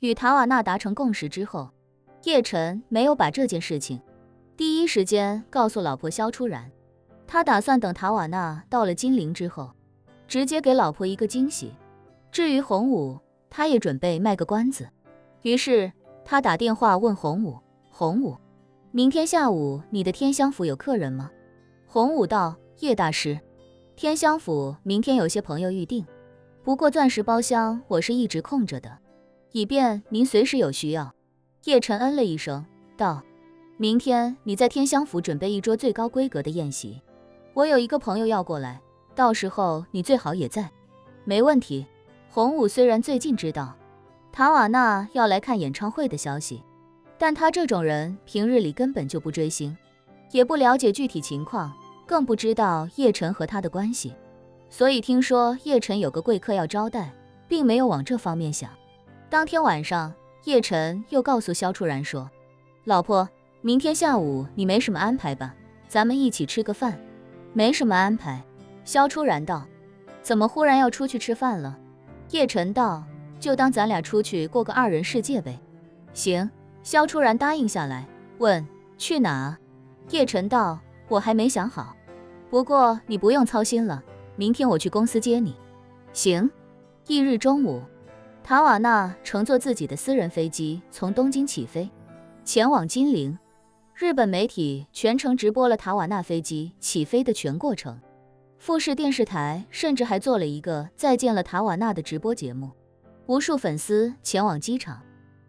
与塔瓦纳达成共识之后，叶晨没有把这件事情第一时间告诉老婆萧初然，他打算等塔瓦纳到了金陵之后，直接给老婆一个惊喜。至于洪武，他也准备卖个关子。于是他打电话问洪武：“洪武，明天下午你的天香府有客人吗？”洪武道：“叶大师，天香府明天有些朋友预定，不过钻石包厢我是一直空着的，以便您随时有需要。”叶晨嗯了一声，道：“明天你在天香府准备一桌最高规格的宴席，我有一个朋友要过来，到时候你最好也在。”没问题。洪武虽然最近知道塔瓦纳要来看演唱会的消息，但他这种人平日里根本就不追星，也不了解具体情况，更不知道叶晨和他的关系，所以听说叶晨有个贵客要招待，并没有往这方面想。当天晚上，叶晨又告诉萧初然说：“老婆，明天下午你没什么安排吧？咱们一起吃个饭。”没什么安排。萧初然道：“怎么忽然要出去吃饭了？”叶晨道：“就当咱俩出去过个二人世界呗。”行。萧初然答应下来，问：“去哪？”叶晨道：“我还没想好，不过你不用操心了，明天我去公司接你。”行。翌日中午，塔瓦纳乘坐自己的私人飞机从东京起飞，前往金陵。日本媒体全程直播了塔瓦纳飞机起飞的全过程，富士电视台甚至还做了一个再见了塔瓦纳的直播节目。无数粉丝前往机场，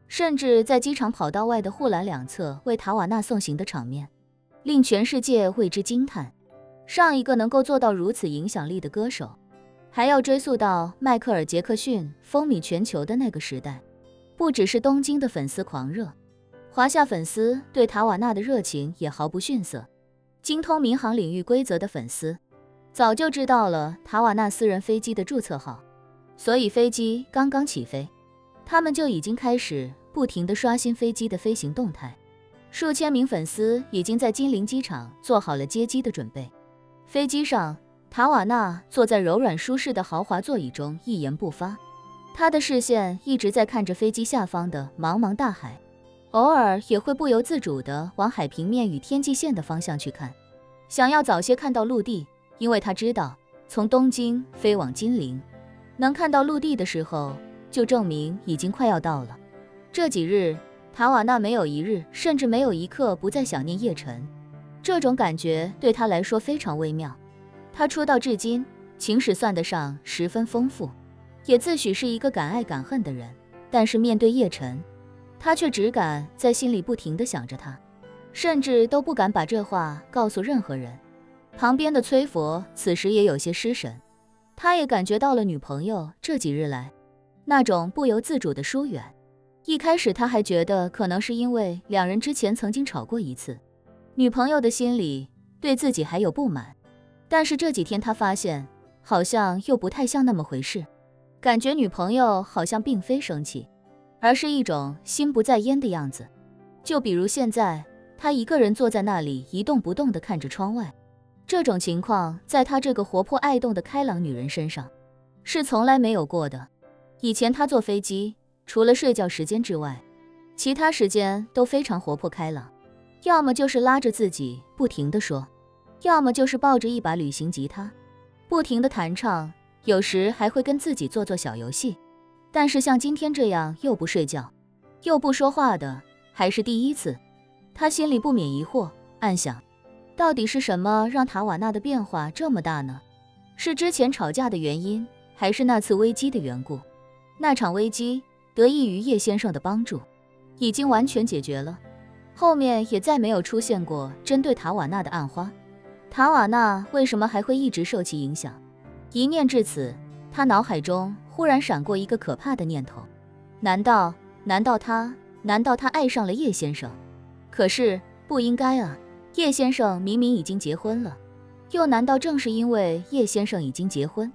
甚至在机场跑道外的护栏两侧为塔瓦纳送行的场面，令全世界为之惊叹。上一个能够做到如此影响力的歌手，还要追溯到迈克尔·杰克逊风靡全球的那个时代。不只是东京的粉丝狂热，华夏粉丝对塔瓦纳的热情也毫不逊色。精通民航领域规则的粉丝早就知道了塔瓦纳私人飞机的注册号，所以飞机刚刚起飞，他们就已经开始不停地刷新飞机的飞行动态。数千名粉丝已经在金陵机场做好了接机的准备。飞机上，塔瓦纳坐在柔软舒适的豪华座椅中一言不发，他的视线一直在看着飞机下方的茫茫大海，偶尔也会不由自主地往海平面与天际线的方向去看，想要早些看到陆地，因为他知道从东京飞往金陵，能看到陆地的时候，就证明已经快要到了。这几日，塔瓦纳没有一日，甚至没有一刻不再想念叶晨，这种感觉对他来说非常微妙。他出道至今，情史算得上十分丰富，也自诩是一个敢爱敢恨的人，但是面对叶晨，他却只敢在心里不停地想着他，甚至都不敢把这话告诉任何人。旁边的崔佛此时也有些失神，他也感觉到了女朋友这几日来那种不由自主的疏远。一开始他还觉得可能是因为两人之前曾经吵过一次，女朋友的心里对自己还有不满，但是这几天他发现好像又不太像那么回事，感觉女朋友好像并非生气，而是一种心不在焉的样子。就比如现在他一个人坐在那里一动不动地看着窗外，这种情况在他这个活泼爱动的开朗女人身上是从来没有过的。以前他坐飞机除了睡觉时间之外，其他时间都非常活泼开朗，要么就是拉着自己不停地说，要么就是抱着一把旅行吉他不停地弹唱，有时还会跟自己做小游戏。但是像今天这样又不睡觉又不说话的还是第一次。他心里不免疑惑，暗想到底是什么让塔瓦纳的变化这么大呢？是之前吵架的原因，还是那次危机的缘故？那场危机得益于叶先生的帮助，已经完全解决了，后面也再没有出现过针对塔瓦纳的暗花。塔瓦纳为什么还会一直受其影响？一念至此，他脑海中忽然闪过一个可怕的念头，难道他爱上了叶先生？可是不应该啊，叶先生明明已经结婚了，又难道正是因为叶先生已经结婚，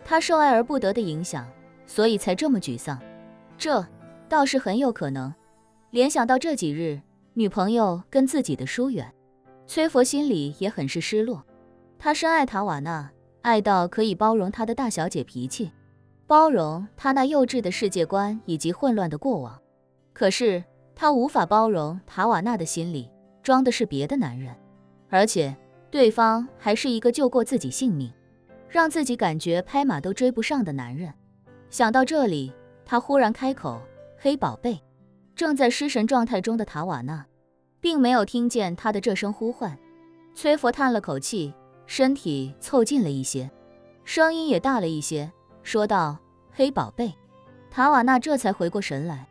他受爱而不得的影响，所以才这么沮丧？这倒是很有可能。联想到这几日女朋友跟自己的疏远，崔佛心里也很是失落。他深爱塔瓦纳，爱到可以包容她的大小姐脾气，包容他那幼稚的世界观以及混乱的过往。可是他无法包容塔瓦纳的心里装的是别的男人，而且对方还是一个救过自己性命，让自己感觉拍马都追不上的男人。想到这里，他忽然开口：“黑宝贝。”正在失神状态中的塔瓦纳并没有听见他的这声呼唤。崔佛叹了口气，身体凑近了一些，声音也大了一些，说道：“黑宝贝。”塔瓦纳这才回过神来，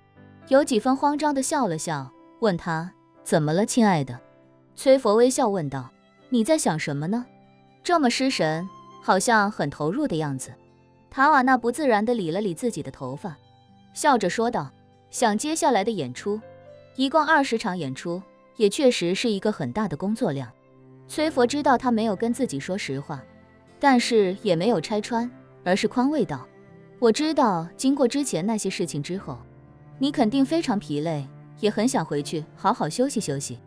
有几分慌张地笑了笑，问他：“怎么了，亲爱的？”崔佛微笑问道：“你在想什么呢？这么失神，好像很投入的样子。”塔瓦纳不自然地理了理自己的头发，笑着说道：“想接下来的演出，一共20场演出，也确实是一个很大的工作量。”崔佛知道他没有跟自己说实话，但是也没有拆穿，而是宽慰道：“我知道经过之前那些事情之后，你肯定非常疲累，也很想回去好好休息休息。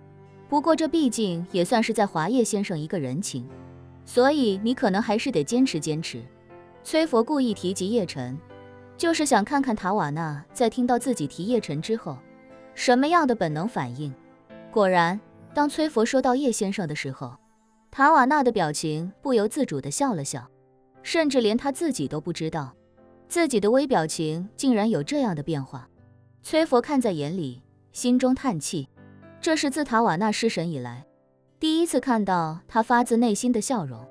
不过这毕竟也算是在华叶先生一个人情，所以你可能还是得坚持坚持。”崔佛故意提及叶晨，就是想看看塔瓦纳在听到自己提叶晨之后什么样的本能反应。果然，当崔佛说到叶先生的时候，塔瓦纳的表情不由自主地笑了笑，甚至连他自己都不知道自己的微表情竟然有这样的变化。崔佛看在眼里，心中叹气，这是自塔瓦纳失神以来第一次看到他发自内心的笑容。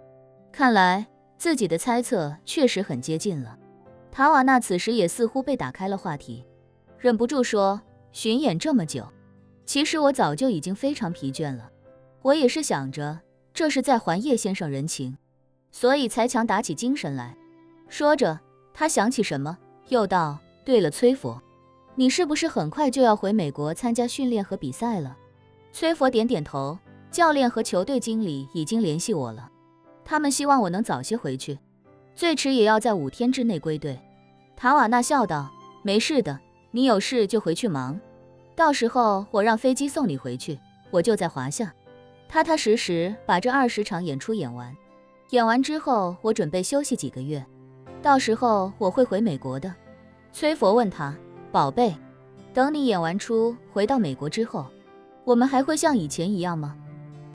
看来自己的猜测确实很接近了。塔瓦纳此时也似乎被打开了话题，忍不住说：“巡演这么久，其实我早就已经非常疲倦了。我也是想着这是在还叶先生人情，所以才强打起精神来。”说着，他想起什么，又道：“对了，崔佛，你是不是很快就要回美国参加训练和比赛了？”崔佛点点头，教练和球队经理已经联系我了，他们希望我能早些回去，最迟也要在5天之内归队。塔瓦纳笑道：“没事的，你有事就回去忙，到时候我让飞机送你回去，我就在华夏。”踏踏实实把这20场演出演完，演完之后我准备休息几个月，到时候我会回美国的。崔佛问他：“宝贝，等你演完出回到美国之后，我们还会像以前一样吗？”